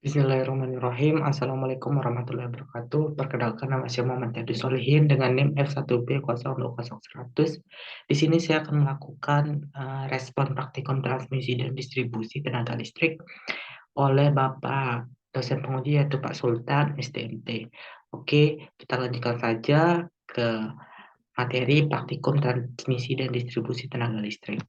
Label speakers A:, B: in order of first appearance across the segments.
A: Bismillahirrahmanirrahim. Assalamualaikum warahmatullahi wabarakatuh. Perkenalkan, nama saya Muhammad Yadi Solihin dengan NIM F1B0200100. Di sini saya akan melakukan respon praktikum transmisi dan distribusi tenaga listrik oleh Bapak dosen penguji yaitu Pak Sultan STMT. Oke, kita lanjutkan saja ke materi praktikum transmisi dan distribusi tenaga listrik.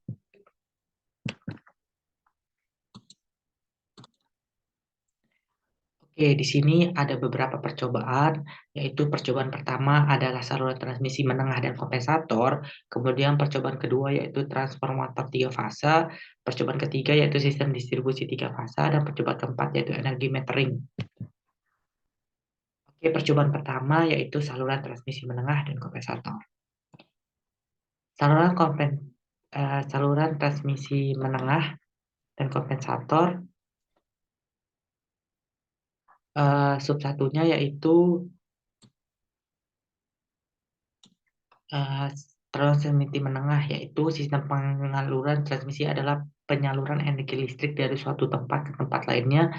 A: Oke, di sini ada beberapa percobaan, yaitu percobaan pertama adalah saluran transmisi menengah dan kompensator, kemudian percobaan kedua yaitu transformator 3 fase, percobaan ketiga yaitu sistem distribusi 3 fase, dan percobaan keempat yaitu energi metering. Oke, percobaan pertama yaitu saluran transmisi menengah dan kompensator. Saluran saluran transmisi menengah dan kompensator, sub-satunya yaitu eh, transmisi menengah, yaitu sistem penyaluran transmisi adalah penyaluran energi listrik dari suatu tempat ke tempat lainnya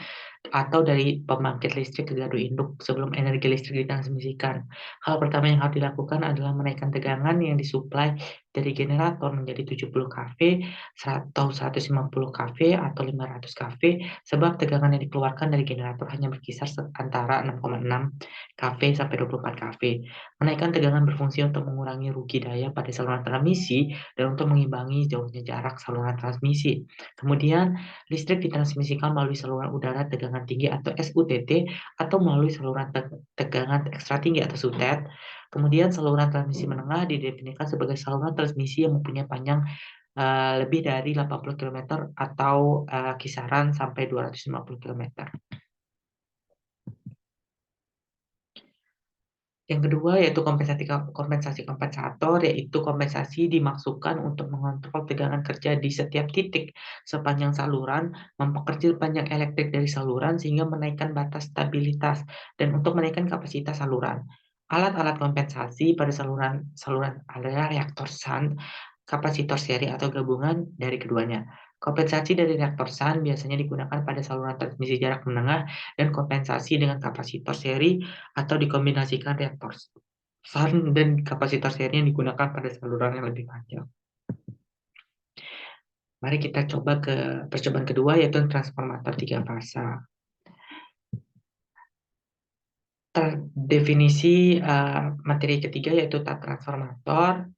A: atau dari pembangkit listrik ke gardu induk sebelum energi listrik ditransmisikan. Hal pertama yang harus dilakukan adalah menaikkan tegangan yang disuplai dari generator menjadi 70 kV, atau 150 kV, atau 500 kV, sebab tegangan yang dikeluarkan dari generator hanya berkisar antara 6,6 kV sampai 24 kV. Menaikkan tegangan berfungsi untuk mengurangi rugi daya pada saluran transmisi dan untuk mengimbangi jauhnya jarak saluran transmisi. Kemudian, listrik ditransmisikan melalui saluran udara tegangan tinggi atau SUTT atau melalui saluran tegangan ekstra tinggi atau SUTET. Kemudian saluran transmisi menengah didefinisikan sebagai saluran transmisi yang mempunyai panjang lebih dari 80 km atau kisaran sampai 250 km. Yang kedua yaitu kompensasi kompensator, yaitu kompensasi dimaksudkan untuk mengontrol tegangan kerja di setiap titik sepanjang saluran, memperkecil panjang elektrik dari saluran sehingga menaikkan batas stabilitas dan untuk menaikkan kapasitas saluran. Alat-alat kompensasi pada saluran adalah reaktor shunt, kapasitor seri atau gabungan dari keduanya. Kompensasi dari reaktor shunt biasanya digunakan pada saluran transmisi jarak menengah dan kompensasi dengan kapasitor seri atau dikombinasikan reaktor shunt dan kapasitor seri yang digunakan pada saluran yang lebih panjang. Mari kita coba ke percobaan kedua yaitu transformator 3 fase. Definisi materi ketiga yaitu transformator.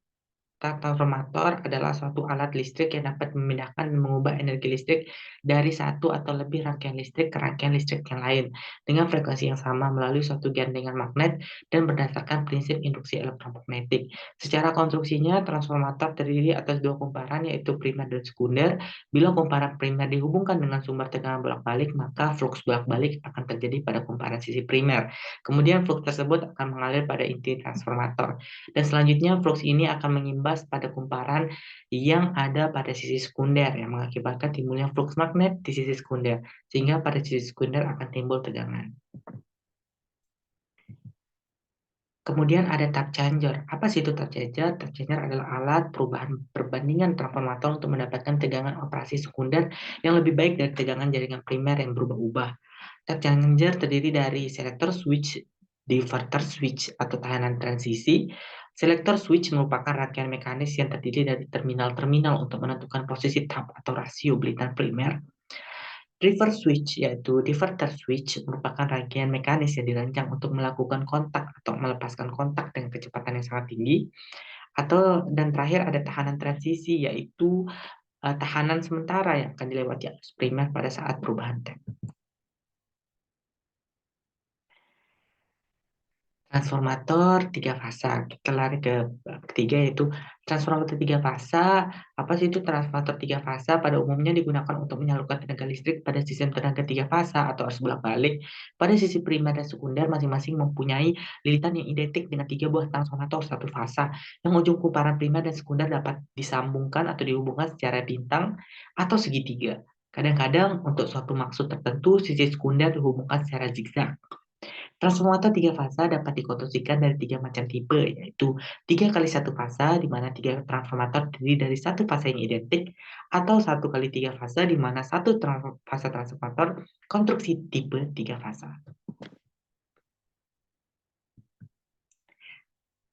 A: Transformator adalah suatu alat listrik yang dapat memindahkan dan mengubah energi listrik dari satu atau lebih rangkaian listrik ke rangkaian listrik yang lain dengan frekuensi yang sama melalui suatu gandengan magnet dan berdasarkan prinsip induksi elektromagnetik. Secara konstruksinya, transformator terdiri atas dua kumparan yaitu primer dan sekunder. Bila kumparan primer dihubungkan dengan sumber tegangan bolak-balik, maka flux bolak-balik akan terjadi pada kumparan sisi primer. Kemudian flux tersebut akan mengalir pada inti transformator. Dan selanjutnya flux ini akan mengimbas pada kumparan yang ada pada sisi sekunder yang mengakibatkan timbulnya flux magnet di sisi sekunder, sehingga pada sisi sekunder akan timbul tegangan. Kemudian ada tap changer. Apa sih itu tap changer? Tap changer adalah alat perubahan perbandingan transformator untuk mendapatkan tegangan operasi sekunder yang lebih baik dari tegangan jaringan primer yang berubah-ubah. Tap changer terdiri dari selector switch, diverter switch atau tahanan transisi. Selector switch merupakan rangkaian mekanis yang terdiri dari terminal-terminal untuk menentukan posisi tap atau rasio belitan primer. Reverse switch yaitu diverter switch merupakan rangkaian mekanis yang dirancang untuk melakukan kontak atau melepaskan kontak dengan kecepatan yang sangat tinggi. Dan terakhir ada tahanan transisi yaitu tahanan sementara yang akan dilewati arus primer pada saat perubahan tap. Transformator 3 fase. Kita lari ke ketiga yaitu transformator 3 fase. Apa sih itu transformator 3 fase? Pada umumnya digunakan untuk menyalurkan tenaga listrik pada sistem tenaga 3 fase atau arus bolak-balik. Pada sisi primer dan sekunder masing-masing mempunyai lilitan yang identik dengan 3 buah transformator 1 fase. Yang ujung kumparan primer dan sekunder dapat disambungkan atau dihubungkan secara bintang atau segitiga. Kadang-kadang untuk suatu maksud tertentu sisi sekunder dihubungkan secara zigzag. Transformator tiga fasa dapat dikonstruksikan dari tiga macam tipe, yaitu 3x1 fasa, di mana tiga transformator terdiri dari satu fasa yang identik, atau 1x3 fasa, di mana satu fasa transformator konstruksi tipe tiga fasa.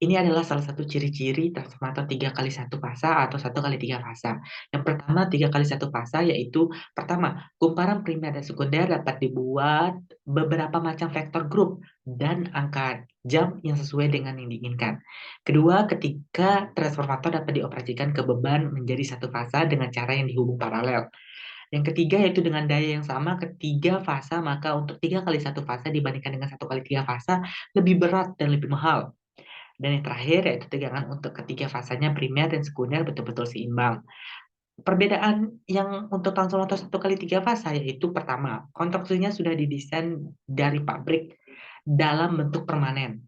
A: Ini adalah salah satu ciri-ciri transformator 3x1 fasa atau 1x3 fasa. Yang pertama, 3x1 fasa yaitu pertama, kumparan primer dan sekunder dapat dibuat beberapa macam vektor grup dan angka jam yang sesuai dengan yang diinginkan. Kedua, ketika transformator dapat dioperasikan ke beban menjadi satu fasa dengan cara yang dihubung paralel. Yang ketiga yaitu dengan daya yang sama ketiga fasa, maka untuk 3x1 fasa dibandingkan dengan 1x3 fasa lebih berat dan lebih mahal. Dan yang terakhir yaitu tegangan untuk ketiga fasanya primer dan sekunder betul-betul seimbang. Perbedaan yang untuk transformator 1x3 fasa yaitu pertama, konstruksinya sudah didesain dari pabrik dalam bentuk permanen.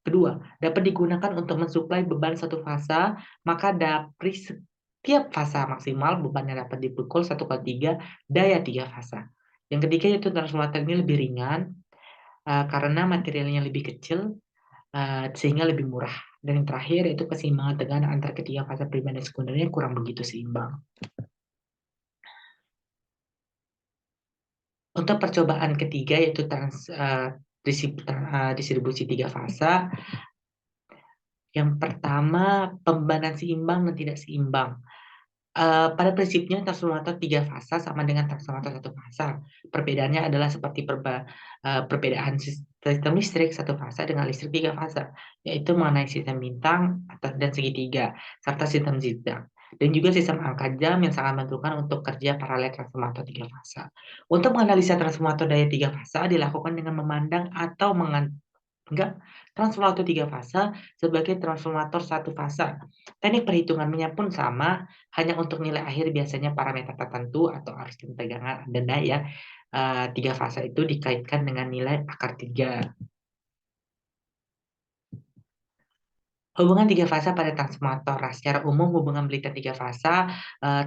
A: Kedua, dapat digunakan untuk mensuplai beban satu fasa, maka dari setiap fasa maksimal beban yang dapat dipukul 1/3 daya tiga fasa. Yang ketiga yaitu transformator ini lebih ringan karena materialnya lebih kecil sehingga lebih murah. Dan yang terakhir itu keseimbangan tegangan antara ketiga fase primer dan sekundernya kurang begitu seimbang. Untuk percobaan ketiga yaitu distribusi tiga fasa. Yang pertama, pembebanan seimbang dan tidak seimbang. Pada prinsipnya transformator tiga fasa sama dengan transformator satu fasa. Perbedaannya adalah seperti perbedaan sistem listrik satu fasa dengan listrik tiga fasa, yaitu mengenai sistem bintang dan segitiga, serta sistem zigzag. Dan juga sistem angka jam yang sangat menentukan untuk kerja paralel transformator tiga fasa. Untuk menganalisa transformator daya tiga fasa dilakukan dengan memandang atau menganggap transformator tiga fasa sebagai transformator satu fasa. Teknik perhitungannya pun sama, hanya untuk nilai akhir biasanya parameter tertentu atau arus dan tegangan dan daya tiga fasa itu dikaitkan dengan nilai akar 3. Hubungan tiga fasa pada transformator. Secara umum hubungan Brayton tiga fasa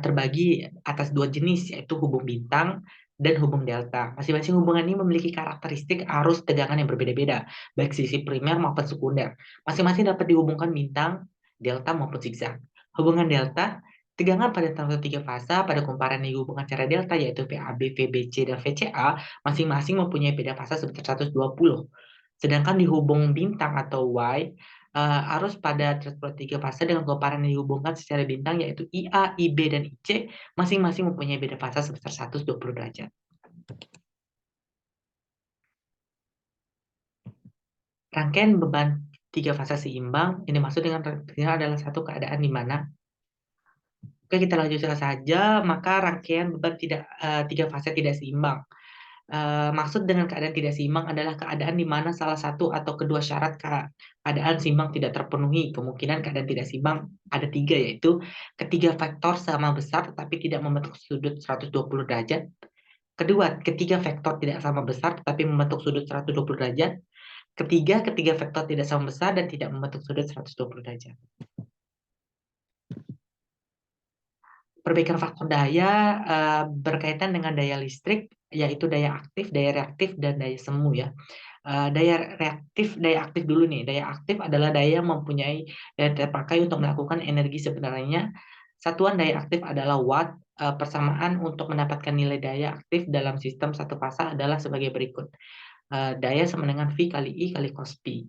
A: terbagi atas dua jenis, yaitu hubung bintang dan hubung delta. Masing-masing hubungan ini memiliki karakteristik arus tegangan yang berbeda-beda, baik sisi primer maupun sekunder. Masing-masing dapat dihubungkan bintang, delta maupun zigzag. Hubungan delta, tegangan pada transformator tiga fasa pada kumparan yang dihubungkan secara delta yaitu VAB, VBC, dan VCA masing-masing mempunyai beda fasa sebesar 120. Sedangkan di hubung bintang atau Y, arus pada transport tiga fase dengan kumparan yang dihubungkan secara bintang yaitu IA, IB, dan IC masing-masing mempunyai beda fasa sebesar 120 derajat. Rangkaian beban tiga fase seimbang, ini dimaksud dengan rangkaian adalah satu keadaan di mana, oke kita lanjutkan saja, maka rangkaian beban tiga fase tidak seimbang. Maksud dengan keadaan tidak seimbang adalah keadaan di mana salah satu atau kedua syarat keadaan seimbang tidak terpenuhi. Kemungkinan keadaan tidak seimbang ada tiga, yaitu ketiga faktor sama besar tetapi tidak membentuk sudut 120 derajat. Kedua, ketiga faktor tidak sama besar tetapi membentuk sudut 120 derajat. Ketiga faktor tidak sama besar dan tidak membentuk sudut 120 derajat. Perbaikan faktor daya berkaitan dengan daya listrik, yaitu daya aktif, daya reaktif, dan daya semu ya. Daya aktif dulu nih. Daya aktif adalah daya yang mempunyai daya terpakai untuk melakukan energi sebenarnya. Satuan daya aktif adalah watt. Persamaan untuk mendapatkan nilai daya aktif dalam sistem satu fasa adalah sebagai berikut. Daya sama dengan V kali I kali cos P.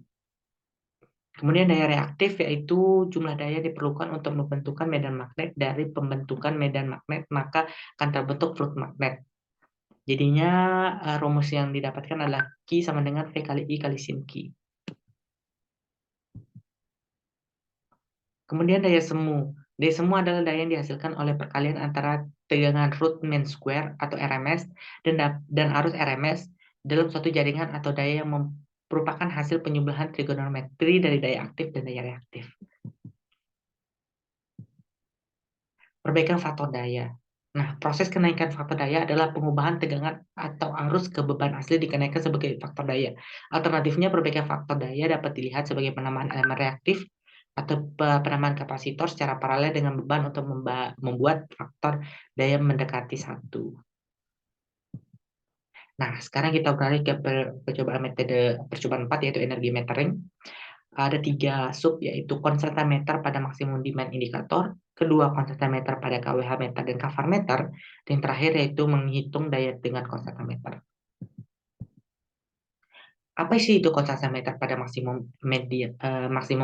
A: Kemudian daya reaktif yaitu jumlah daya diperlukan untuk membentukkan medan magnet. Dari pembentukan medan magnet maka akan terbentuk flux magnet. Jadinya rumus yang didapatkan adalah Q sama dengan V kali I kali sin Q. Kemudian daya semu. Daya semu adalah daya yang dihasilkan oleh perkalian antara tegangan root mean square atau RMS dan arus RMS dalam suatu jaringan atau daya yang merupakan hasil penyebelahan trigonometri dari daya aktif dan daya reaktif. Perbaikan faktor daya. Nah, proses kenaikan faktor daya adalah pengubahan tegangan atau arus ke beban asli dikenaikkan sebagai faktor daya. Alternatifnya, perbaikan faktor daya dapat dilihat sebagai penambahan elemen reaktif atau penambahan kapasitor secara paralel dengan beban untuk membuat faktor daya mendekati 1. Nah, sekarang kita beralih ke percobaan metode percobaan 4 yaitu energi metering. Ada 3 sub yaitu konstanta meter pada maksimum demand indikator, kedua konstanta meter pada KWH meter dan kvar meter, dan terakhir yaitu menghitung daya dengan konstanta meter. Apa sih itu konstanta meter pada maksimum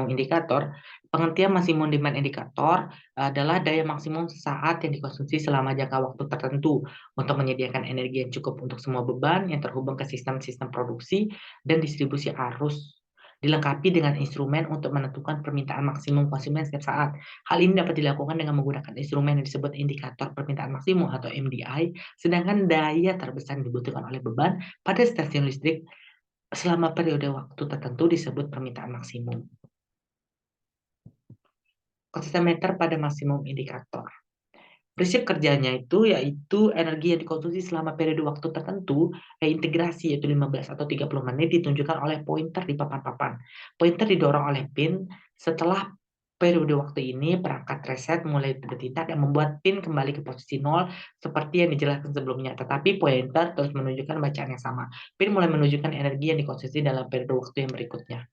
A: indikator? Pengertian maksimum demand indikator adalah daya maksimum saat yang dikonsumsi selama jangka waktu tertentu untuk menyediakan energi yang cukup untuk semua beban yang terhubung ke sistem-sistem produksi dan distribusi arus. Dilengkapi dengan instrumen untuk menentukan permintaan maksimum konsumen setiap saat. Hal ini dapat dilakukan dengan menggunakan instrumen yang disebut indikator permintaan maksimum atau MDI, sedangkan daya terbesar yang dibutuhkan oleh beban pada stasiun listrik selama periode waktu tertentu disebut permintaan maksimum. Konsisten meter pada maksimum indikator. Prinsip kerjanya itu yaitu energi yang dikonsumsi selama periode waktu tertentu, integrasi yaitu 15 atau 30 menit ditunjukkan oleh pointer di papan-papan. Pointer didorong oleh pin. Setelah periode waktu ini, perangkat reset mulai bertindak dan membuat pin kembali ke posisi 0 seperti yang dijelaskan sebelumnya. Tetapi pointer terus menunjukkan bacaan yang sama. Pin mulai menunjukkan energi yang dikonsumsi dalam periode waktu yang berikutnya.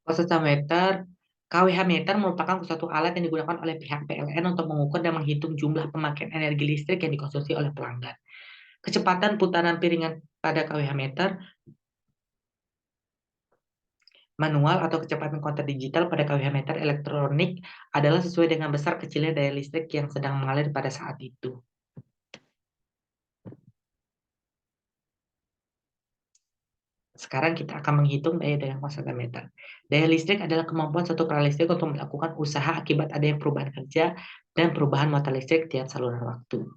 A: Proses meter, KWH meter merupakan suatu alat yang digunakan oleh pihak PLN untuk mengukur dan menghitung jumlah pemakaian energi listrik yang dikonsumsi oleh pelanggan. Kecepatan putaran piringan pada KWH meter manual atau kecepatan konter digital pada KWH meter elektronik adalah sesuai dengan besar kecilnya daya listrik yang sedang mengalir pada saat itu. Sekarang kita akan menghitung daya dengan konstanta meter. Daya listrik adalah kemampuan suatu peralatan listrik untuk melakukan usaha akibat adanya perubahan kerja dan perubahan muatan listrik tiap saluran waktu.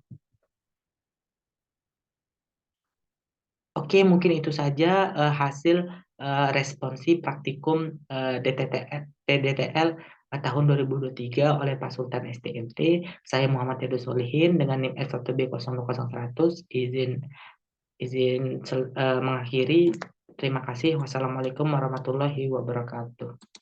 A: Oke, mungkin itu saja hasil responsi praktikum TDTL tahun 2023 oleh Pak Sultan STMT. Saya Muhammad Yadus Solihin dengan NIM S1B00100 izin mengakhiri. Terima kasih. Wassalamualaikum warahmatullahi wabarakatuh.